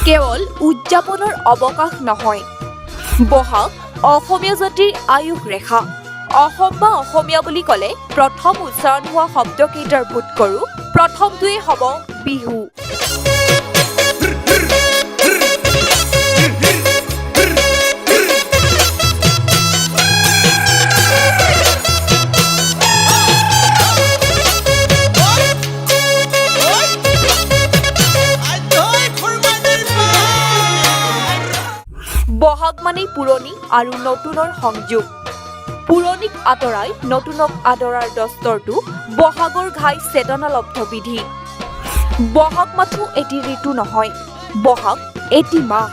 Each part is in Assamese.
কেৱল উদযাপনৰ অৱকাশ নহয়, বহাগ অসমীয়া জাতিৰ আয়ুস ৰেখা। অসম বা অসমীয়া বুলি ক'লে প্ৰথম উচ্চাৰণ হোৱা শব্দকেইটাৰ বোধ কৰোঁ প্ৰথমটোৱেই হ'ব বিহু। বহাগ মানেই পুৰণি আৰু নতুনৰ সংযোগ। পুৰণিক আঁতৰাই নতুনক আদৰাৰ দস্তৰটো বহাগৰ ঘাই চেতনালব্ধ বিধি। বহাগ মাথো এটি ঋতু নহয়, বহাগ এটি মাহ।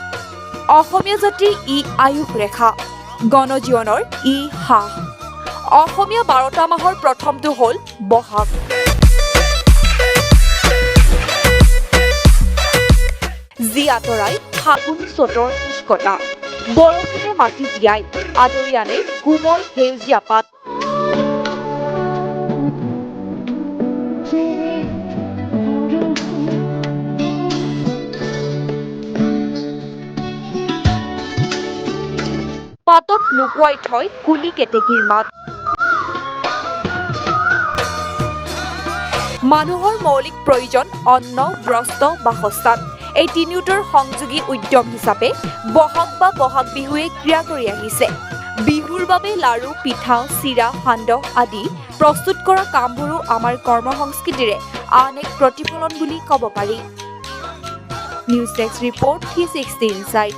অসমীয়া জাতিৰ ই আয়ুস ৰেখা, গণজীৱনৰ ই সাহ। অসমীয়া 12টা মাহৰ প্ৰথমটো হ'ল বহাগ। যি আঁতৰাই ফাগুন চ'তৰ উষ্কতা, বৰষুণে মাটি জীয়াই আদৰি আনে কোমল সেউজীয়া পাত। পাতত লুকুৱাই থয় কুলি কেতেকীৰ মাত। মানুহৰ মৌলিক প্ৰয়োজন অন্ন, বস্ত্ৰ, বাসস্থান। এই তিনিওটাৰ সংযোগী উদ্যম হিচাপে বহাগ বা বহাগ বিহুৱে ক্ৰিয়া কৰি আহিছে। বিহুৰ বাবে লাড়ু, পিঠা, চিৰা, সান্দহ আদি প্ৰস্তুত কৰা কামবোৰো আমাৰ কৰ্ম সংস্কৃতিৰে আন এক প্ৰতিফলন বুলি ক'ব পাৰি। News desk report 360 insight.